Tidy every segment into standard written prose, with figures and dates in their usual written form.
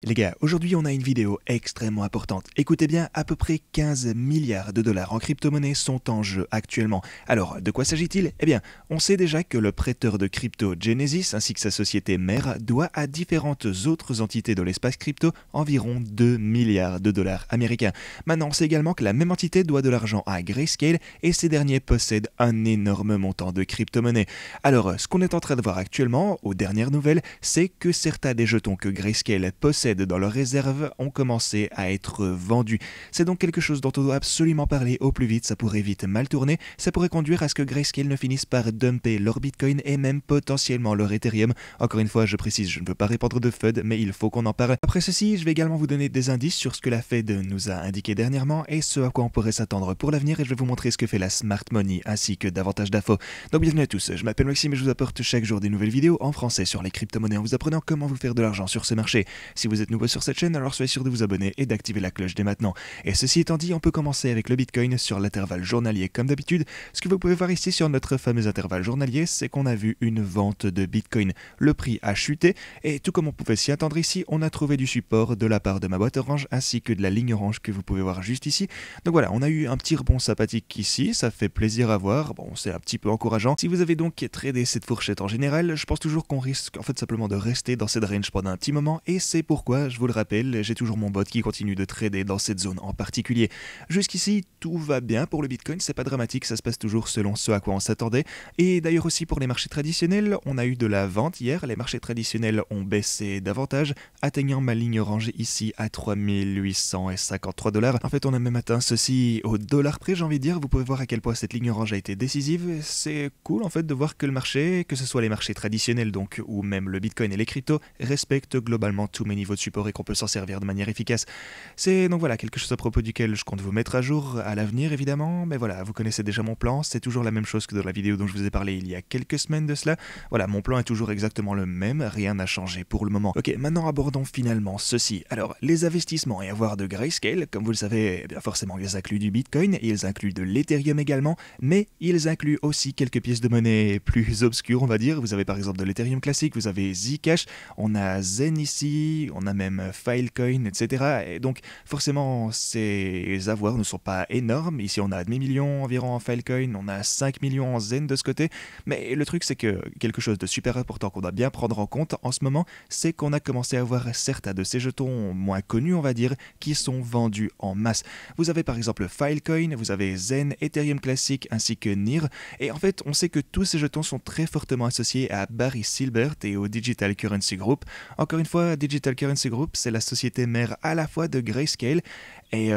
Les gars, aujourd'hui on a une vidéo extrêmement importante. Écoutez bien, à peu près 15 milliards de dollars en crypto-monnaies sont en jeu actuellement. Alors, de quoi s'agit-il? Eh bien, on sait déjà que le prêteur de crypto Genesis ainsi que sa société mère doit à différentes autres entités de l'espace crypto environ 2 milliards de dollars américains. Maintenant, on sait également que la même entité doit de l'argent à Grayscale et ces derniers possèdent un énorme montant de crypto-monnaies. Alors, ce qu'on est en train de voir actuellement, aux dernières nouvelles, c'est que certains des jetons que Grayscale possède dans leurs réserves ont commencé à être vendus. C'est donc quelque chose dont on doit absolument parler au plus vite, ça pourrait vite mal tourner, ça pourrait conduire à ce que Grayscale ne finisse par dumper leur Bitcoin et même potentiellement leur Ethereum. Encore une fois, je précise, je ne veux pas répandre de FUD, mais il faut qu'on en parle. Après ceci, je vais également vous donner des indices sur ce que la Fed nous a indiqué dernièrement et ce à quoi on pourrait s'attendre pour l'avenir et je vais vous montrer ce que fait la Smart Money ainsi que davantage d'infos. Donc bienvenue à tous, je m'appelle Maxime et je vous apporte chaque jour des nouvelles vidéos en français sur les crypto-monnaies en vous apprenant comment vous faire de l'argent sur ce marché. Si vous êtes nouveau sur cette chaîne, alors soyez sûr de vous abonner et d'activer la cloche dès maintenant. Et ceci étant dit, on peut commencer avec le Bitcoin sur l'intervalle journalier comme d'habitude. Ce que vous pouvez voir ici sur notre fameux intervalle journalier, c'est qu'on a vu une vente de Bitcoin. Le prix a chuté et tout comme on pouvait s'y attendre ici, on a trouvé du support de la part de ma boîte orange ainsi que de la ligne orange que vous pouvez voir juste ici. Donc voilà, on a eu un petit rebond sympathique ici, ça fait plaisir à voir, bon c'est un petit peu encourageant. Si vous avez donc tradé cette fourchette en général, je pense toujours qu'on risque en fait simplement de rester dans cette range pendant un petit moment et c'est pourquoi, je vous le rappelle, j'ai toujours mon bot qui continue de trader dans cette zone en particulier. Jusqu'ici, tout va bien pour le Bitcoin, c'est pas dramatique, ça se passe toujours selon ce à quoi on s'attendait. Et d'ailleurs aussi pour les marchés traditionnels, on a eu de la vente hier, les marchés traditionnels ont baissé davantage, atteignant ma ligne orange ici à 3853 dollars. En fait, on a même atteint ceci au dollar près, j'ai envie de dire, vous pouvez voir à quel point cette ligne orange a été décisive. C'est cool en fait de voir que le marché, que ce soit les marchés traditionnels donc, ou même le Bitcoin et les cryptos, respectent globalement tous mes niveaux de support et qu'on peut s'en servir de manière efficace. C'est donc voilà quelque chose à propos duquel je compte vous mettre à jour à l'avenir évidemment, mais voilà, vous connaissez déjà mon plan, c'est toujours la même chose que dans la vidéo dont je vous ai parlé il y a quelques semaines de cela. Voilà, mon plan est toujours exactement le même, rien n'a changé pour le moment. Ok, maintenant abordons finalement ceci. Alors, les investissements et avoirs de Grayscale, comme vous le savez, eh bien forcément ils incluent du Bitcoin, ils incluent de l'Ethereum également, mais ils incluent aussi quelques pièces de monnaie plus obscures on va dire. Vous avez par exemple de l'Ethereum classique, vous avez Zcash, on a Zen ici, on a même Filecoin, etc. Et donc forcément ces avoirs ne sont pas énormes. Ici on a demi-million environ en Filecoin, on a 5 millions en Zen de ce côté. Mais le truc c'est que quelque chose de super important qu'on doit bien prendre en compte en ce moment, c'est qu'on a commencé à voir certains de ces jetons moins connus on va dire, qui sont vendus en masse. Vous avez par exemple Filecoin, vous avez Zen, Ethereum classique ainsi que NIR. Et en fait on sait que tous ces jetons sont très fortement associés à Barry Silbert et au Digital Currency Group. Encore une fois, Digital Currency Group, c'est la société mère à la fois de Grayscale et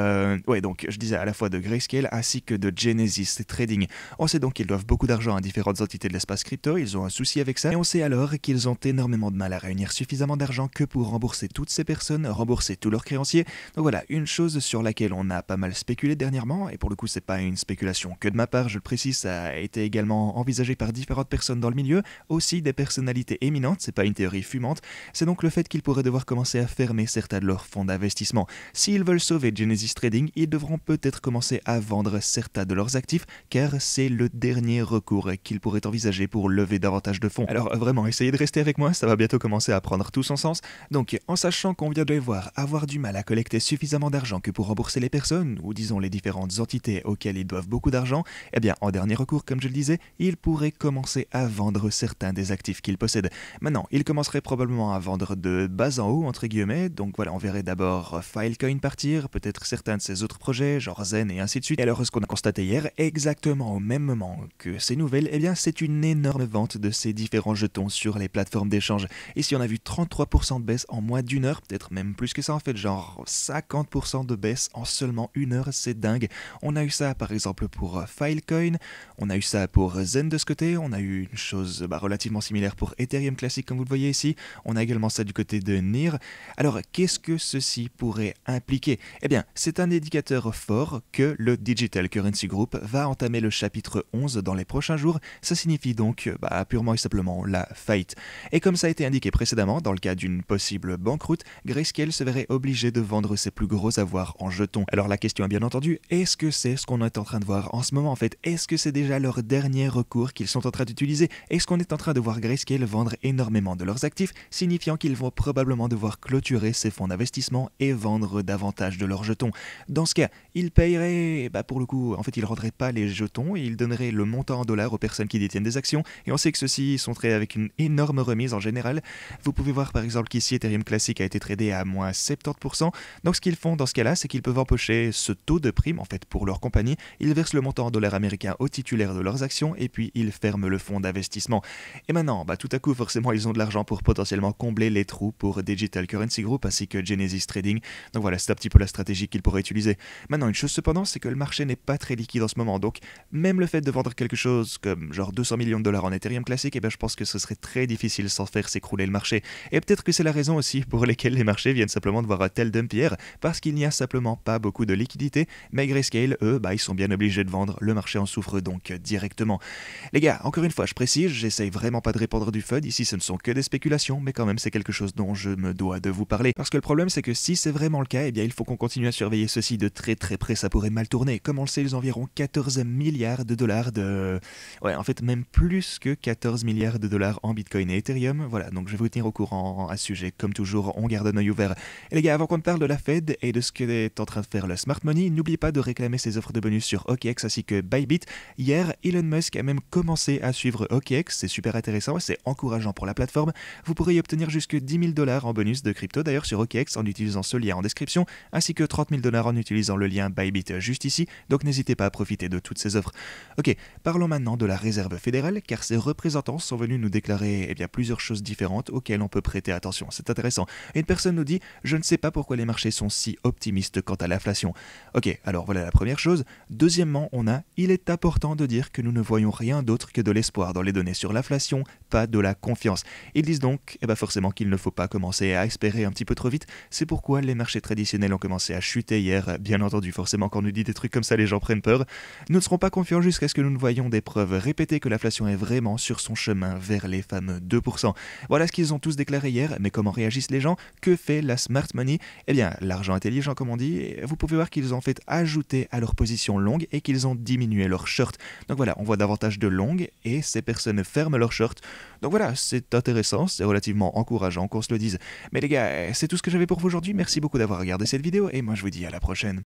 ouais donc je disais à la fois de Grayscale ainsi que de Genesis Trading. On sait donc qu'ils doivent beaucoup d'argent à différentes entités de l'espace crypto, ils ont un souci avec ça et on sait alors qu'ils ont énormément de mal à réunir suffisamment d'argent que pour rembourser toutes ces personnes, rembourser tous leurs créanciers. Donc voilà, une chose sur laquelle on a pas mal spéculé dernièrement et pour le coup c'est pas une spéculation que de ma part, je le précise, ça a été également envisagé par différentes personnes dans le milieu, aussi des personnalités éminentes, c'est pas une théorie fumante, c'est donc le fait qu'ils pourraient devoir commencer à fermer certains de leurs fonds d'investissement. S'ils veulent sauver Genesis Trading, ils devront peut-être commencer à vendre certains de leurs actifs car c'est le dernier recours qu'ils pourraient envisager pour lever davantage de fonds. Alors vraiment, essayez de rester avec moi, ça va bientôt commencer à prendre tout son sens. Donc en sachant qu'on vient de les voir avoir du mal à collecter suffisamment d'argent que pour rembourser les personnes, ou disons les différentes entités auxquelles ils doivent beaucoup d'argent, eh bien en dernier recours, comme je le disais, ils pourraient commencer à vendre certains des actifs qu'ils possèdent. Maintenant, ils commenceraient probablement à vendre de bas en haut, entre guillemets, donc voilà, on verrait d'abord Filecoin partir, peut-être certains de ses autres projets, genre Zen et ainsi de suite. Et alors, ce qu'on a constaté hier, exactement au même moment que ces nouvelles, eh bien, c'est une énorme vente de ces différents jetons sur les plateformes d'échange. Ici, on a vu 33% de baisse en moins d'une heure, peut-être même plus que ça en fait, genre 50% de baisse en seulement une heure, c'est dingue. On a eu ça par exemple pour Filecoin, on a eu ça pour Zen de ce côté, on a eu une chose relativement similaire pour Ethereum classique comme vous le voyez ici, on a également ça du côté de NIR. Alors, qu'est-ce que ceci pourrait impliquer? Eh bien, c'est un indicateur fort que le Digital Currency Group va entamer le chapitre 11 dans les prochains jours. Ça signifie donc purement et simplement la faillite. Et comme ça a été indiqué précédemment, dans le cas d'une possible banqueroute, Grayscale se verrait obligé de vendre ses plus gros avoirs en jetons. Alors la question est bien entendu, est-ce que c'est ce qu'on est en train de voir en ce moment en fait? Est-ce que c'est déjà leur dernier recours qu'ils sont en train d'utiliser? Est-ce qu'on est en train de voir Grayscale vendre énormément de leurs actifs, signifiant qu'ils vont probablement devoir pouvoir clôturer ces fonds d'investissement et vendre davantage de leurs jetons. Dans ce cas, ils paieraient, pour le coup, en fait, ils ne rendraient pas les jetons et ils donneraient le montant en dollars aux personnes qui détiennent des actions. Et on sait que ceux-ci sont tradés avec une énorme remise en général. Vous pouvez voir par exemple qu'ici Ethereum Classic a été tradé à moins 70%. Donc ce qu'ils font dans ce cas-là, c'est qu'ils peuvent empocher ce taux de prime en fait pour leur compagnie. Ils versent le montant en dollars américains aux titulaires de leurs actions et puis ils ferment le fonds d'investissement. Et maintenant, tout à coup, forcément, ils ont de l'argent pour potentiellement combler les trous pour Digital Currency Group ainsi que Genesis Trading. Donc voilà, c'est un petit peu la stratégie qu'ils pourraient utiliser. Maintenant, une chose cependant, c'est que le marché n'est pas très liquide en ce moment. Donc même le fait de vendre quelque chose comme genre 200 millions de dollars en Ethereum Classic, je pense que ce serait très difficile sans faire s'écrouler le marché. Et peut-être que c'est la raison aussi pour laquelle les marchés viennent simplement de voir un tel dump hier, parce qu'il n'y a simplement pas beaucoup de liquidité, mais Grayscale, eux, ils sont bien obligés de vendre, le marché en souffre donc directement. Les gars, encore une fois, je précise, j'essaye vraiment pas de répandre du FUD, ici ce ne sont que des spéculations, mais quand même c'est quelque chose dont je me dois de vous parler. Parce que le problème c'est que si c'est vraiment le cas, il faut qu'on continue à surveiller ceci de très très près, ça pourrait mal tourner. Comme on le sait, ils ont environ 14 milliards de dollars de... Ouais, en fait même plus que 14 milliards de dollars en Bitcoin et Ethereum. Voilà, donc je vais vous tenir au courant à ce sujet. Comme toujours, on garde un œil ouvert. Et les gars, avant qu'on te parle de la Fed et de ce qu'est en train de faire le Smart Money, n'oubliez pas de réclamer ses offres de bonus sur OKX ainsi que Bybit. Hier, Elon Musk a même commencé à suivre OKX. C'est super intéressant et c'est encourageant pour la plateforme. Vous pourrez y obtenir jusque 10 000 dollars en bonus de crypto d'ailleurs sur OKX en utilisant ce lien en description, ainsi que 30 000 dollars en utilisant le lien Bybit juste ici. Donc n'hésitez pas à profiter de toutes ces offres. Ok, parlons maintenant de la Réserve fédérale, car ses représentants sont venus nous déclarer plusieurs choses différentes auxquelles on peut prêter attention. C'est intéressant. Une personne nous dit « Je ne sais pas pourquoi les marchés sont si optimistes quant à l'inflation ». Ok, alors voilà la première chose. Deuxièmement, on a « Il est important de dire que nous ne voyons rien d'autre que de l'espoir dans les données sur l'inflation, pas de la confiance ». Ils disent donc forcément qu'il ne faut pas commencer à espérer un petit peu trop vite. C'est pourquoi les marchés traditionnels ont commencé à chuter hier. Bien entendu, forcément, quand on nous dit des trucs comme ça, les gens prennent peur. Nous ne serons pas confiants jusqu'à ce que nous ne voyions des preuves répétées que l'inflation est vraiment sur son chemin vers les fameux 2%. Voilà ce qu'ils ont tous déclaré hier, mais comment réagissent les gens? Que fait la Smart Money? L'argent intelligent comme on dit, vous pouvez voir qu'ils ont en fait ajouté à leur position longue et qu'ils ont diminué leur short. Donc voilà, on voit davantage de longues et ces personnes ferment leur short. Donc voilà, c'est intéressant, c'est relativement encourageant qu'on se le dise. Mais les gars, c'est tout ce que j'avais pour vous aujourd'hui, merci beaucoup d'avoir regardé cette vidéo et moi je vous dis à la prochaine.